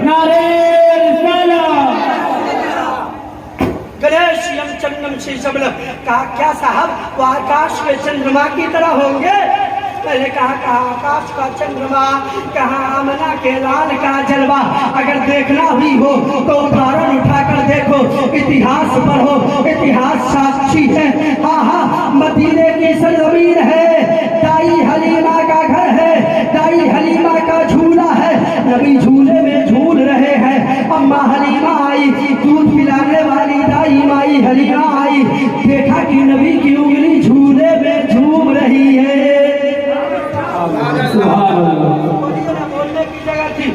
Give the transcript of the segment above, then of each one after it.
नारे रिसालत। गणेश यम चंद्रम श्री सबल। कहा क्या साहब वो आकाश के चंद्रमा की तरह होंगे? पहले कहा आकाश का चंद्रमा, कहा आमना के लाल का जलवा। अगर देखना भी हो तो उदाहरण उठाकर देखो, इतिहास पढ़ो, इतिहास साक्षी है। हाँ हाँ, मदीने की सरजमीन है, दाई हलीमा का घर है, दाई हलीमा का झूला है, नबी झूले में झूल रहे हैं। अम्मा हलीमा आई, दूध पिलाने वाली दाई माई हलीमा आई, देखा कि नबी की उंगली झूले में झूम रही है। बोलने की जगह थी,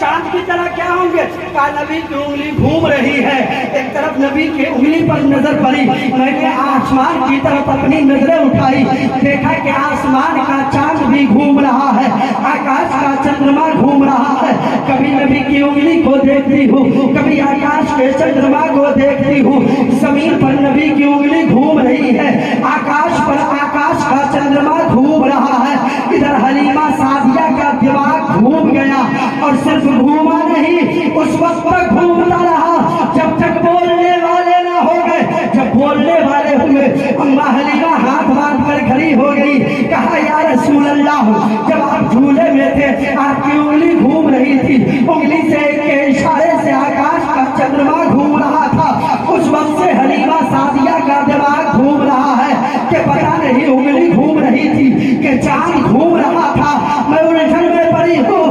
चांद की तरह क्या होंगे? कहा नबी की उंगली घूम रही है। एक तरफ नबी की उंगली पर नजर पड़ी, मैंने आसमान की तरफ अपनी नजरें उठाई, देखा कि आसमान का चांद भी घूम रहा है, आकाश का चंद्रमा घूम रहा है। कभी नबी की उंगली को देखती हूँ, कभी आकाश के चंद्रमा को देखती हूँ। जमीन पर नबी की उंगली घूम रही है, आकाश पर आकाश का चंद्रमा घूम रहा है। इधर हलीमा सादिया का दिमाग घूम गया, और सिर्फ घूमा नहीं, उस वक्त तक घूमता रहा जब तक बोलने वाले ना हो गए। जब बोलने वाले हुए, अम्मा हलीमा हाथ बांध कर खड़ी हो गई। कहा या रसूल अल्लाह, जब आप झूले में थे आपकी उंगली घूम रही थी, उंगली से के इशारे से आकाश का चंद्रमा घूम रहा था। उस वक्त से हलीमा सादिया का दिमाग घूम रहा है कि पता नहीं उंगली घूम रही थी कि चांद घूम रहा था। मैं उलझन में पड़ी हूँ।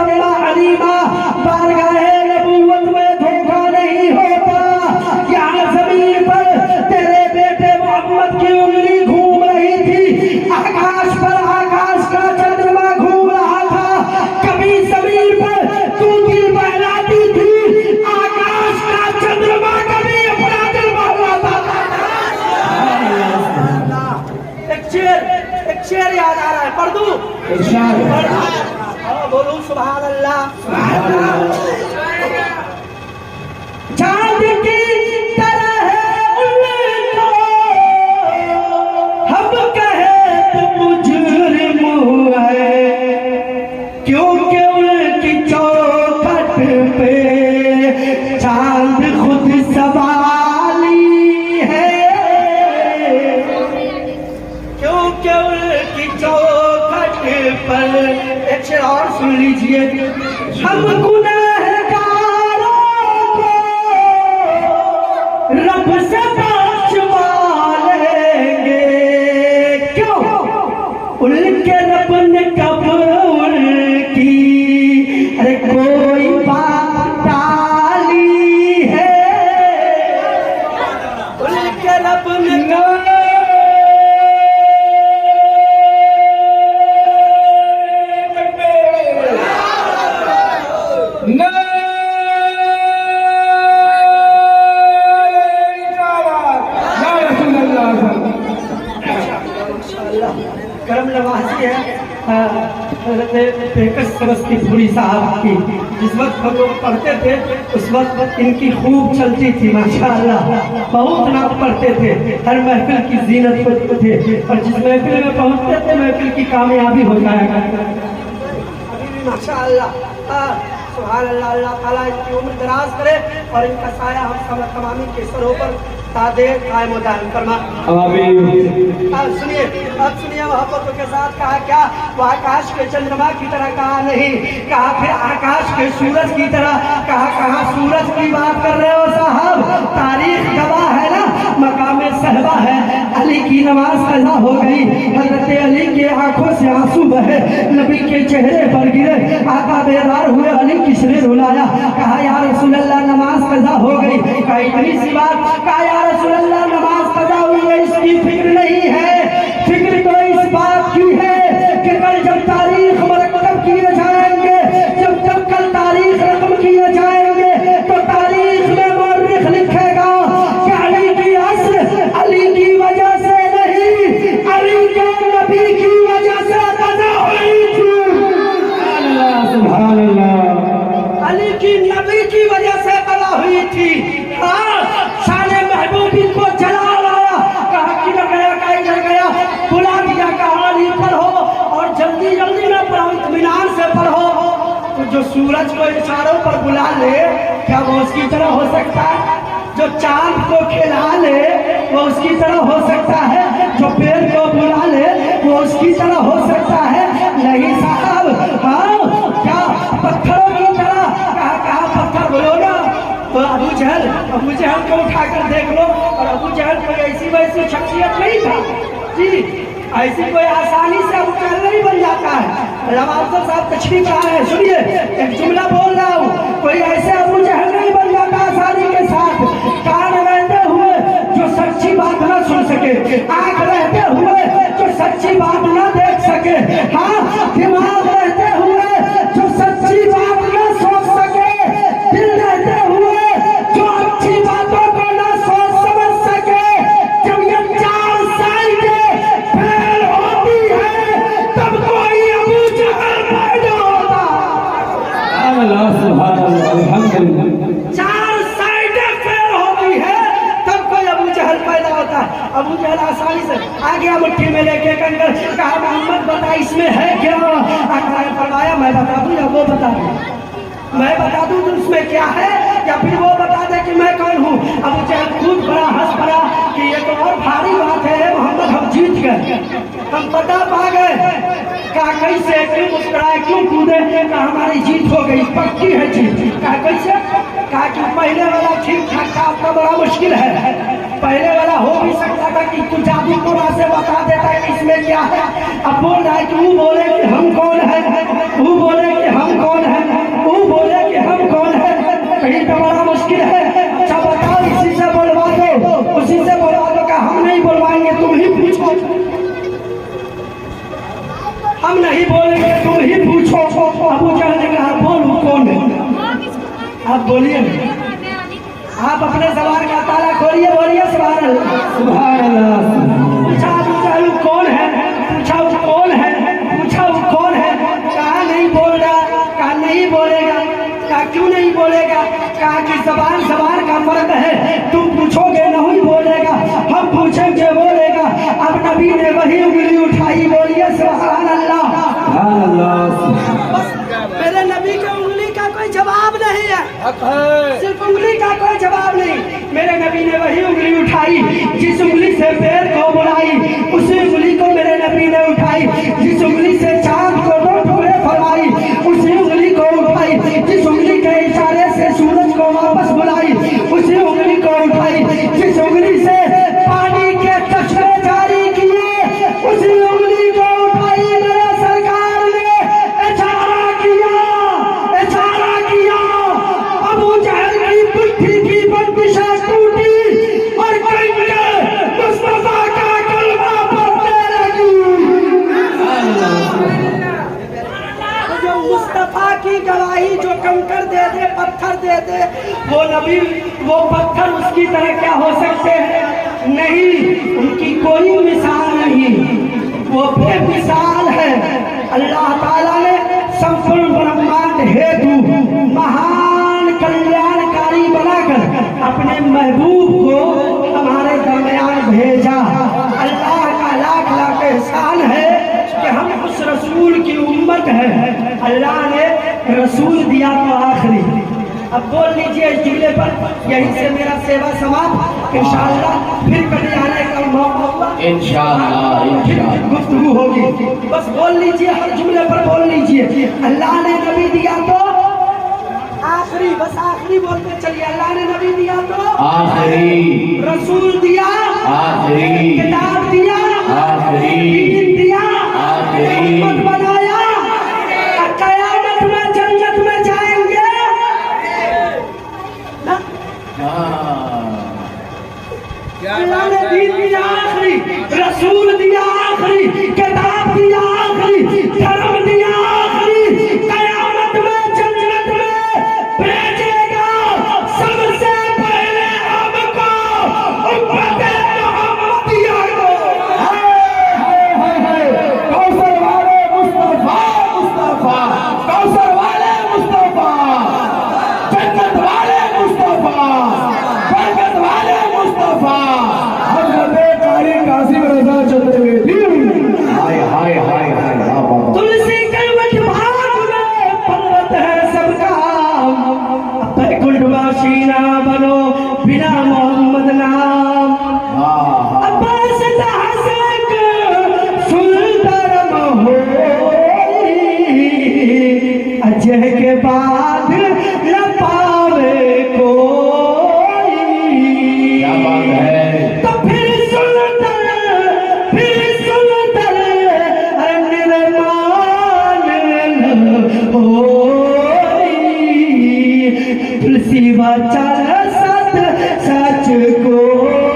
अम्मा हलीमा, बारगाहे नबूवत में धोखा नहीं होता। यहाँ जमीन पर तेरे बेटे मोहम्मद की उंगली घूम रही थी, आकाश पर आकाश का चंद्रमा घूम रहा था। कभी जमीन पर तू दिल बहलाती थी, आकाश का चंद्रमा कभी अपना दिल बहलाता था। एक शेर याद आ रहा है, पढ़ दूं? बोलूं सुभान अल्लाह। चांद की तरह है उनको हम कहे तो मुजरिम है, क्योंकि उनकी चौखट पे चांद खुद सवाली है, क्योंकि उनकी चौखट पर। एक शेर और सुन लीजिए। हम गुनहगारों को रब से बचवा लेंगे, क्यों? उनके रब ने कब उनकी अरे कोई बात टाली है, उनके रब ने करम नवाजी है समस्तीपुरी साहब की। जिस वक्त हम लोग पढ़ते थे उस वक्त इनकी खूब चलती थी माशाअल्लाह, बहुत नाम पढ़ते थे, हर महफिल की जीनत होते थे, और जिस महफिल में पहुंचते थे महफिल की कामयाबी होता है माशाअल्लाह। सुभान अल्लाह। अल्लाह ताला इनकी उम्र दराज करे और इनका साया हम सब तमामी के सरों पर तादे कायम दायम फरमा। अब सुनिए मोहब्बतों के साथ कहा क्या? वो आकाश के चंद्रमा की तरह कहा नहीं, कहा फिर आकाश के सूरज की तरह। कहा सूरज की बात कर रहे हो साहब? तारीख गवाह है ना, मकाम सहबा है, अली की नमाज कज़ा हो गई, हजरत अली के आंखों से आंसू बहे, नबी के चेहरे पर गिरे, आका बेदार हुए, अली किसने रुलाया? कहा या रसूल अल्लाह नमाज कज़ा हो गई। कहा इतनी सी बात? कहा या रसूल अल्लाह नमाज कज़ा हुई है, इसकी फिक्र नहीं है, फिक्र तो इस बात की है कि कल जब तारीख मरकब किए जाएंगे, जब कल तारीख रकम किए जाएंगे तो तारीख में मौर्रिख लिखेगा कि अली की असर अली की वजह से नहीं, अली के नबी की वजह से कज़ा हुई थी। सुभान अल्लाह। अली की नबी की वजह से कज़ा हुई थी। हाँ, शान महबूबी को जला लाया। कहा किधर गया? कहीं जल गया? जो सूरज को इशारों पर बुला ले, क्या वो उसकी तरह हो सकता है? जो चांद को खिला ले वो उसकी तरह हो सकता है? जो पेड़ को बुला ले वो उसकी तरह हो सकता है? नहीं साहब। हाँ, क्या पत्थरों की तरह? कहा पत्थर बोलो ना। तो अबू जहल को उठाकर देख लो, और अबू जहल कोई ऐसी वैसी शख्सियत नहीं था जी, ऐसी कोई आसानी से अबू जहल नहीं बन जाता है। रवाब साहब तशरीफ रहा है, सुनिए एक जुमला बोल रहा हूँ, कोई ऐसे अबू जहल नहीं बन जाता आसानी के साथ। कान रहते हुए जो सच्ची बात ना सुन सके, आंख रहते हुए जो सच्ची बात ना देख सके, हाँ दिमाग रहते हुए जो सच्ची बात ना सोच सके, दिल रहते हुए जो अच्छी बातों को ना सोच समझ सके, जब ये चार साइडें फेल होती है तब कोई अबू जहल पैदा होता। चार साइडें फेल होती है तब कोई अबू जहल पैदा होता है। अबू जहल आसानी से आ गया, मुट्ठी में लेके कंकर, कहा मोहम्मद बता इसमें है क्या? फरमाया मैं बता दूं या वो बता दूं? मैं बता दूं तो उसमें क्या है, या फिर वो बता दे कि मैं कौन हूँ? अबू जहल खुद बड़ा हंस पड़ा कि ये तो और भारी बात है मोहम्मद, हम जीत गए, हम पता पा गए। कहा कैसे? क्यों मुस्कुराए, क्यों कूदे? कहा हमारी जीत हो गई, पक्की है जीत। कहा कैसे? कहा कि पहले वाला ठीक ठाक था, आपका बड़ा मुश्किल है। पहले वाला हो भी सकता था कि तू जादू टोना से बता देता है कि इसमें क्या है। अब बोल रहा है कि वो बोले कि हम कौन है, वो बोले कि हम कौन है, वो बोले कि हम कौन है, कहीं तो बड़ा मुश्किल है। अच्छा बताओ, इसी से बोलवा दो, उसी से बोलवा दो। का हम नहीं बोलवाएंगे, तुम ही पूछो। हम नहीं बोलेंगे, तुम ही पूछो। अबू जहल ने कहा बोलूं कौन है? आप बोलिए, आप अपने सवार का ताला खोलिए, बोलिए सुभान अल्लाह, सुभान अल्लाह। पूछा अबू जहल कौन है, पूछा वो कौन है, पूछा वो कौन है? कहा नहीं बोल रहा। कहा नहीं बोलेगा। कहा क्यों नहीं बोलेगा? कहा कि जबान का फर्क है, तुम पूछोगे नहीं बोलेगा, हम पूछेंगे बोलेगा। अब नबी ने वही उंगली उठाई, बोलिए सुभान अल्लाह, सुभान अल्लाह। बस मेरे नबी की उंगली का कोई जवाब नहीं है, सिर्फ उंगली का कोई जवाब नहीं। मेरे नबी ने वही उंगली उठाई जिस उंगली से पैर को बुलाई, उसी उंगली को मेरे नबी ने उठाई जिस उंगली से चांद को दो टुकड़े फरमाई, उसी उंगली को उठाई जिस उंगली के इशारे से सूरज को वापस बुलाई, उसी उंगली को उठाई जिस उंगली से पानी के चश्मे जारी किए, उसी उंगली को उठाई मेरे सरकार ने इशारा किया। अबू जहल की पिट्ठी की बंदिशें टूटी और मुस्तफा का कलमा पढ़ने लगी। जो मुस्तफा की गवाही जो कंकर दे दे, पत्थर दे दे, वो नबी वो पत्थर उसकी तरह क्या हो सकते हैं? नहीं, उनकी कोई मिसाल नहीं, वो बेमिसाल है। अल्लाह ताला ने संपूर्ण ब्रह्मांड हेतु महान कल्याणकारी बनाकर अपने महबूब को हमारे दरमियान भेजा। अल्लाह का लाख लाख एहसान है कि हम उस रसूल की उम्मत है। अल्लाह ने रसूल दिया तो आखिरी। अब बोल लीजिए इस जुमले पर, यहीं से मेरा सेवा समाप्त। इंशाअल्लाह फिर कभी आने का मौका होगा, इंशाअल्लाह गुफ्तगू होगी। बस बोल लीजिए, हर जुमले पर बोल लीजिए अल्लाह ने नबी दिया तो आखिरी, बस आखिरी बोलते चलिए। अल्लाह ने नबी दिया तो आखिरी, रसूल दिया आखिरी, किताब दिया आखिरी, दीन दिया आखिरी, उम्मत बनाया, क़यामत में जन्नत में जाएंगे। अल्लाह ने दीन दिया आखिरी, रसूल दिया आखिरी, किताब दिया आखिरी, धर्म दिया आखिरी, क़यामत में जन्नत में भेजेगा सबसे पहले हमको, उम्मत मोहम्मदिया को। कौसर वाले मुस्तफा, मुस्तफा, कौसर वाले मुस्तफा, जन्नत वाले मुस्तफा, बरकत वाले मुस्तफा, हज़रत कारी कासिम रज़ा चंद्रवेदी। हाय हाय हाय हाय, तुलसी कलवट भाग में पर्वत है अजह के बाद न पावे कोई। क्या बात है। तो फिर सुन अरे निर्माण तुलसी वचन सच कोई।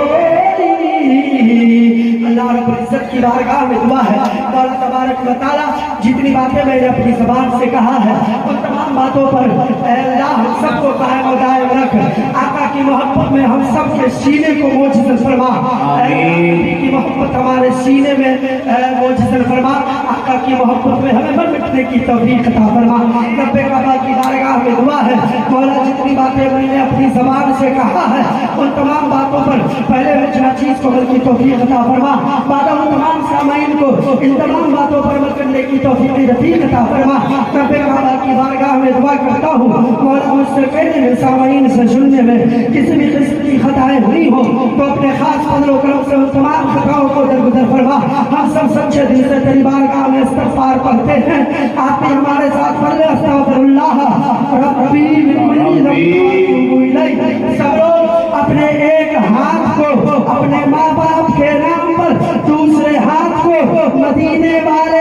अल्लाह रब्बुल इज्जत की बारगाह में दुआ है, मौला तबारक व तआला जितनी बातें मैंने अपनी ज़बान से कहा है उन तमाम बातों पर अल्लाह हम सबको कायम और दायम रख। आका की मोहब्बत में हम सब के सीने को मोजज़ल फरमा, नबी की मोहब्बत हमारे सीने में मोजज़ल फरमा। आका की मोहब्बत में हमें मर मिटने की तौफीक अता फरमा। रब्बे काबा की बारगाह में दुआ है, मौला जितनी बातें मैंने अपनी ज़बान से कहा है उन तमाम बातों पर पहले मुझे चीज़ को अमल की तौफीक अता फरमा, बाद उन तमाम सामाइन को इन तमाम बातों पर अमल करने की तौफीक रफ़ीक अता फरमा। रब्बे काबा की बारगाह में दुआ करता हूँ, मौला मुझसे कहने में सामाइन से सुनने में किसी भी किस्म की खताएं हुई हो तो अपने खास फजल व करम से उन तमाम खताओं को दरगुजर फरमा। हम सब सच्चे दिल से तेरी बारगाह में इस्तग़फ़ार पढ़ते हैं, आप भी हमारे साथ पढ़ ले अस्तग़फ़िरुल्लाह रब्बी सब लोग अपने एक हाथ को अपने माँ बाप के नाम पर, दूसरे हाथ को मदीने वाले